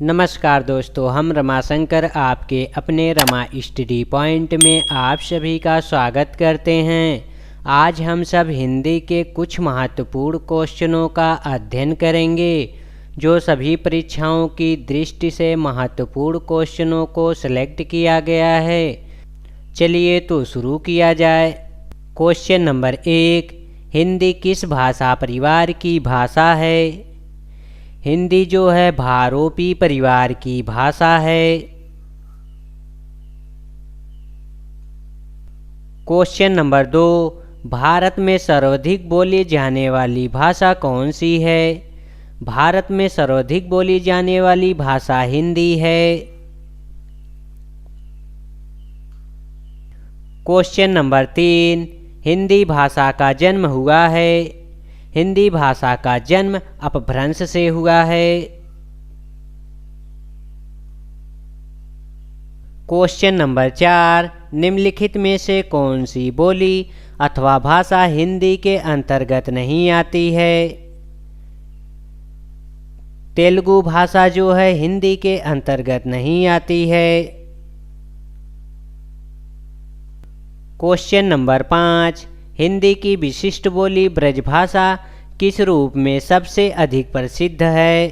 नमस्कार दोस्तों, हम रमाशंकर आपके अपने रमा स्टडी पॉइंट में आप सभी का स्वागत करते हैं। आज हम सब हिंदी के कुछ महत्वपूर्ण क्वेश्चनों का अध्ययन करेंगे जो सभी परीक्षाओं की दृष्टि से महत्वपूर्ण क्वेश्चनों को सिलेक्ट किया गया है। चलिए तो शुरू किया जाए। क्वेश्चन नंबर 1, हिंदी किस भाषा परिवार की भाषा है? हिंदी जो है भारोपी परिवार की भाषा है। क्वेश्चन नंबर 2, भारत में सर्वाधिक बोली जाने वाली भाषा कौन सी है? भारत में सर्वाधिक बोली जाने वाली भाषा हिंदी है। क्वेश्चन नंबर 3, हिंदी भाषा का जन्म हुआ है। हिंदी भाषा का जन्म अपभ्रंश से हुआ है। क्वेश्चन नंबर 4, निम्नलिखित में से कौन सी बोली अथवा भाषा हिंदी के अंतर्गत नहीं आती है? तेलुगु भाषा जो है हिंदी के अंतर्गत नहीं आती है। क्वेश्चन नंबर 5, हिंदी की विशिष्ट बोली ब्रजभाषा किस रूप में सबसे अधिक प्रसिद्ध है?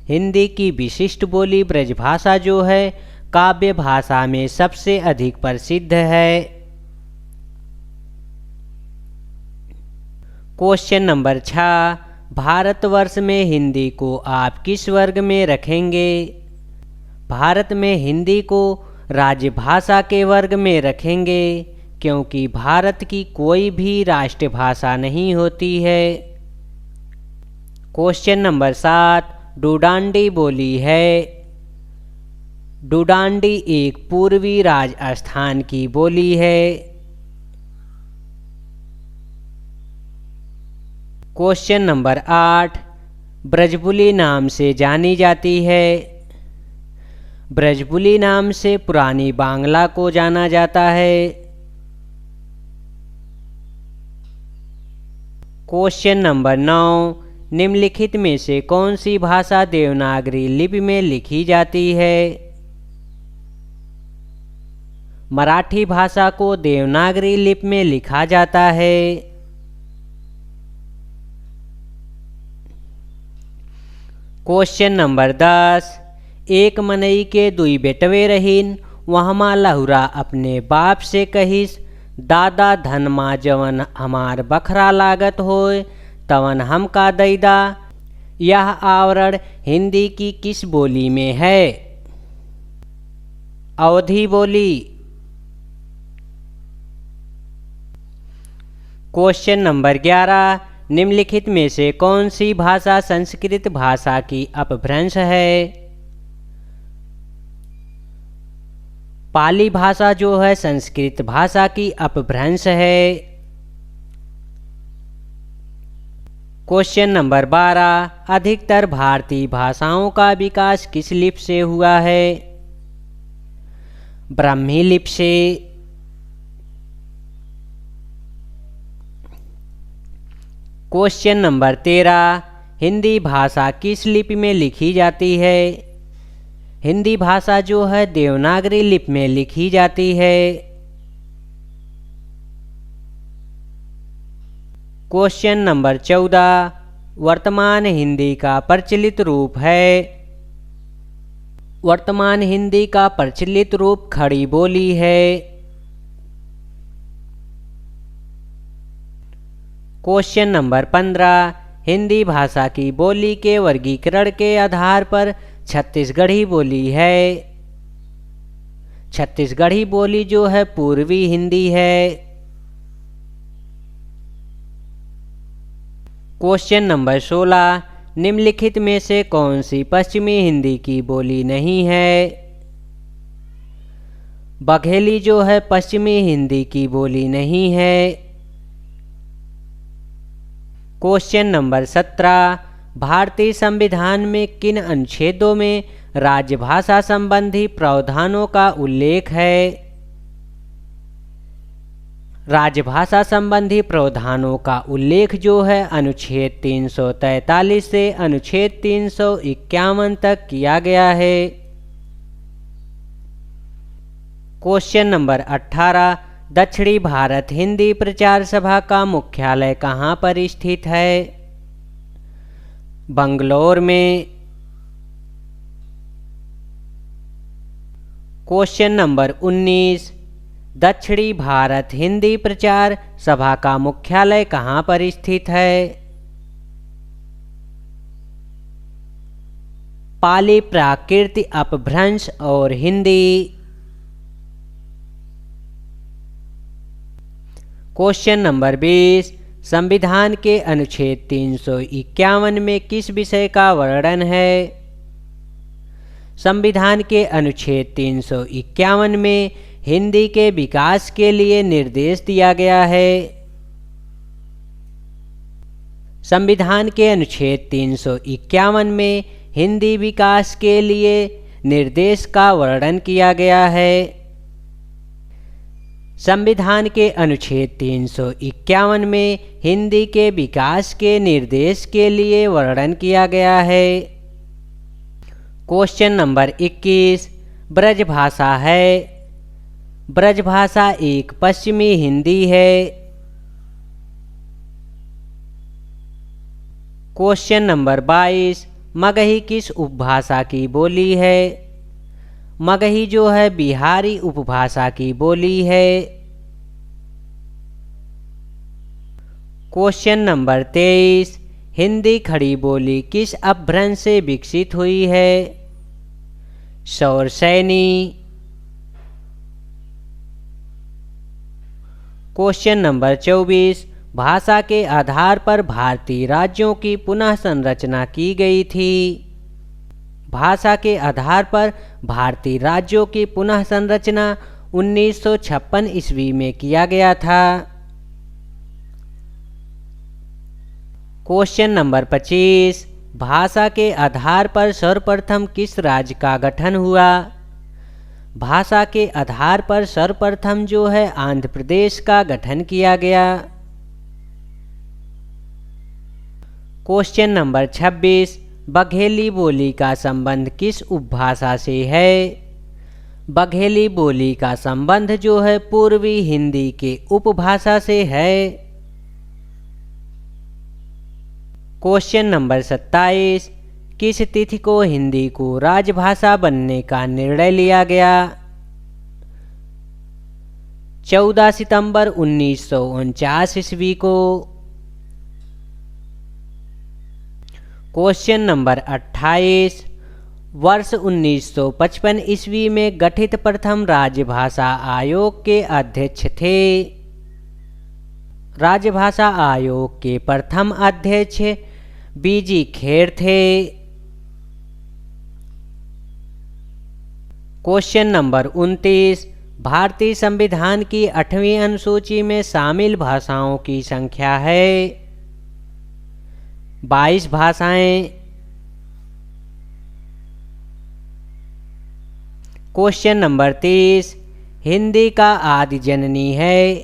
हिंदी की विशिष्ट बोली ब्रजभाषा जो है काव्य भाषा में सबसे अधिक प्रसिद्ध है। क्वेश्चन नंबर 6, भारतवर्ष में हिंदी को आप किस वर्ग में रखेंगे? भारत में हिंदी को राजभाषा के वर्ग में रखेंगे क्योंकि भारत की कोई भी राष्ट्रभाषा नहीं होती है। क्वेश्चन नंबर 7, डुडांडी बोली है। डुडांडी एक पूर्वी राजस्थान की बोली है। क्वेश्चन नंबर 8, ब्रजबुली नाम से जानी जाती है। ब्रजबुली नाम से पुरानी बांग्ला को जाना जाता है। क्वेश्चन नंबर 9, निम्नलिखित में से कौन सी भाषा देवनागरी लिपि में लिखी जाती है? मराठी भाषा को देवनागरी लिपि में लिखा जाता है। क्वेश्चन नंबर 10, एक मनई के दुई बेटवे रहीन, वहमा लहुरा अपने बाप से कहिस, दादा धनमा जवन हमार बखरा लागत होय तवन हम का दैदा। यह आवरण हिंदी की किस बोली में है? अवधी बोली। क्वेश्चन नंबर 11, निम्नलिखित में से कौन सी भाषा संस्कृत भाषा की अपभ्रंश है? पाली भाषा जो है संस्कृत भाषा की अपभ्रंश है। क्वेश्चन नंबर 12, अधिकतर भारतीय भाषाओं का विकास किस लिपि से हुआ है? ब्राह्मी लिपि से। क्वेश्चन नंबर 13, हिंदी भाषा किस लिपि में लिखी जाती है? हिंदी भाषा जो है देवनागरी लिपि में लिखी जाती है। क्वेश्चन नंबर 14, वर्तमान हिंदी का प्रचलित रूप है। वर्तमान हिंदी का प्रचलित रूप खड़ी बोली है। क्वेश्चन नंबर 15, हिंदी भाषा की बोली के वर्गीकरण के आधार पर छत्तीसगढ़ी बोली है। छत्तीसगढ़ी बोली जो है पूर्वी हिंदी है। क्वेश्चन नंबर 16, निम्नलिखित में से कौन सी पश्चिमी हिंदी की बोली नहीं है? बघेली जो है पश्चिमी हिंदी की बोली नहीं है। क्वेश्चन नंबर 17, भारतीय संविधान में किन अनुच्छेदों में राजभाषा संबंधी प्रावधानों का उल्लेख है? राजभाषा संबंधी प्रावधानों का उल्लेख जो है अनुच्छेद 343 से अनुच्छेद 351 तक किया गया है। क्वेश्चन नंबर 18, दक्षिणी भारत हिंदी प्रचार सभा का मुख्यालय कहाँ पर स्थित है? बंगलौर में। क्वेश्चन नंबर 19, दक्षिणी भारत हिंदी प्रचार सभा का मुख्यालय कहाँ पर स्थित है? पाली प्राकृत अपभ्रंश और हिंदी। क्वेश्चन नंबर 20, संविधान के अनुच्छेद 351 में किस विषय का वर्णन है? संविधान के अनुच्छेद 351 में हिंदी के विकास के लिए निर्देश दिया गया है। संविधान के अनुच्छेद 351 में हिंदी विकास के लिए निर्देश का वर्णन किया गया है। संविधान के अनुच्छेद 351 में हिंदी के विकास के निर्देश के लिए वर्णन किया गया है। क्वेश्चन नंबर 21, ब्रजभाषा है। ब्रजभाषा एक पश्चिमी हिंदी है। क्वेश्चन नंबर 22, मगही किस उपभाषा की बोली है? मगही जो है बिहारी उपभाषा की बोली है। क्वेश्चन नंबर 23, हिंदी खड़ी बोली किस अपभ्रंश से विकसित हुई है? शौरसैनी। क्वेश्चन नंबर 24, भाषा के आधार पर भारतीय राज्यों की पुनः संरचना की गई थी। भाषा के आधार पर भारतीय राज्यों की पुनः संरचना 1956 ईस्वी में किया गया था। क्वेश्चन नंबर 25, भाषा के आधार पर सर्वप्रथम किस राज्य का गठन हुआ? भाषा के आधार पर सर्वप्रथम जो है आंध्र प्रदेश का गठन किया गया। क्वेश्चन नंबर 26, बघेली बोली का संबंध किस उपभाषा से है? बघेली बोली का संबंध जो है पूर्वी हिंदी के उपभाषा से है। क्वेश्चन नंबर 27, किस तिथि को हिंदी को राजभाषा बनने का निर्णय लिया गया? 14 सितंबर 1949 ईस्वी को। क्वेश्चन नंबर 28, वर्ष 1955 ईस्वी में गठित प्रथम राजभाषा आयोग के अध्यक्ष थे। राजभाषा आयोग के प्रथम अध्यक्ष बीजी खेर थे। क्वेश्चन नंबर 29, भारतीय संविधान की 8वीं अनुसूची में शामिल भाषाओं की संख्या है 22 भाषाएं। क्वेश्चन नंबर 30, हिंदी का आदि जननी है।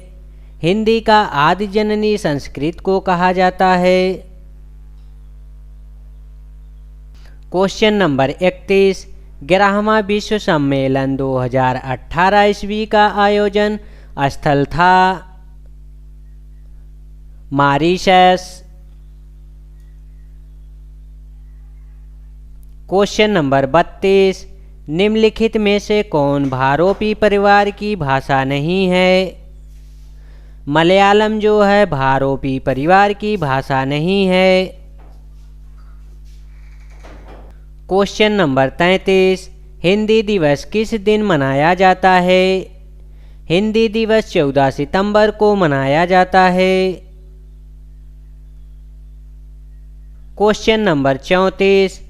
हिंदी का आदि जननी संस्कृत को कहा जाता है। क्वेश्चन नंबर 31, 11वां विश्व सम्मेलन 2018 ईस्वी का आयोजन स्थल था मॉरीशस। क्वेश्चन नंबर 32, निम्नलिखित में से कौन भारोपी परिवार की भाषा नहीं है? मलयालम जो है भारोपी परिवार की भाषा नहीं है। क्वेश्चन नंबर 33, हिंदी दिवस किस दिन मनाया जाता है? हिंदी दिवस 14 सितंबर को मनाया जाता है। क्वेश्चन नंबर 34,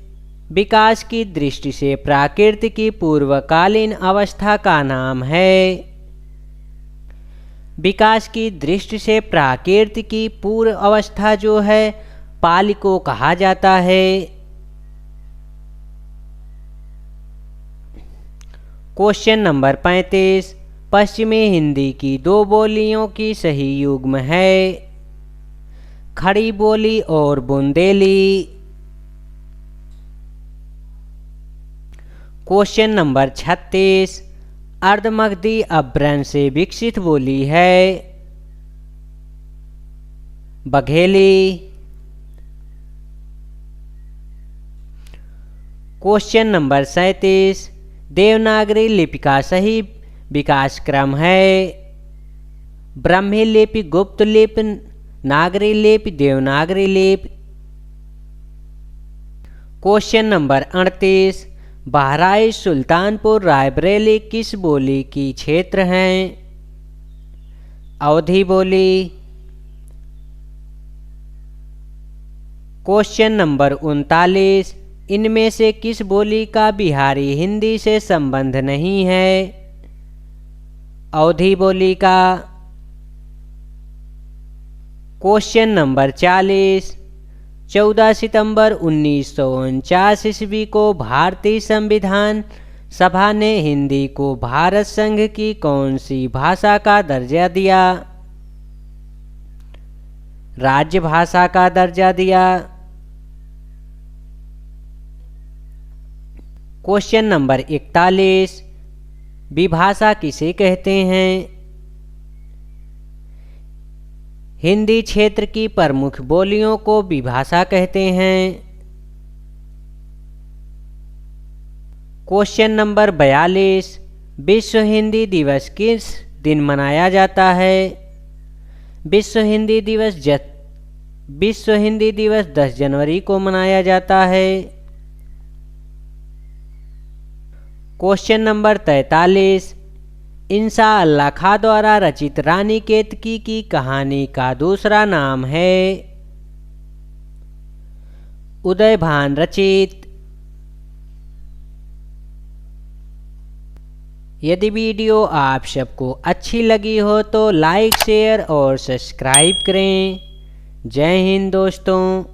विकास की दृष्टि से प्राकृत की पूर्वकालीन अवस्था का नाम है। विकास की दृष्टि से प्राकृत की पूर्व अवस्था जो है पाली को कहा जाता है। क्वेश्चन नंबर 35, पश्चिमी हिंदी की दो बोलियों की सही युग्म है? खड़ी बोली और बुंदेली। क्वेश्चन नंबर 36, अर्धमगधी अपभ्रंश से विकसित बोली है? बघेली। क्वेश्चन नंबर 37, देवनागरी लिपि का सही विकास क्रम है? ब्राह्मी लिपि, गुप्त लिपि, नागरी लिपि, देवनागरी लिपि। क्वेश्चन नंबर 38, बहराइच, सुल्तानपुर, रायबरेली किस बोली की क्षेत्र हैं? अवधी बोली। क्वेश्चन नंबर 39, इनमें से किस बोली का बिहारी हिंदी से संबंध नहीं है? अवधी बोली का। क्वेश्चन नंबर 40, 14 सितंबर 1949 ईस्वी को भारतीय संविधान सभा ने हिंदी को भारत संघ की कौन सी भाषा का दर्जा दिया? राज्य भाषा का दर्जा दिया। क्वेश्चन नंबर 41, विभाषा किसे कहते हैं? हिंदी क्षेत्र की प्रमुख बोलियों को विभाषा कहते हैं। क्वेश्चन नंबर 42, विश्व हिंदी दिवस किस दिन मनाया जाता है? विश्व हिंदी दिवस 10 जनवरी को मनाया जाता है। क्वेश्चन नंबर 43, इंशा अल्लाह खां द्वारा रचित रानी केतकी की कहानी का दूसरा नाम है? उदयभान रचित। यदि वीडियो आप सबको अच्छी लगी हो तो लाइक, शेयर और सब्सक्राइब करें। जय हिंद दोस्तों।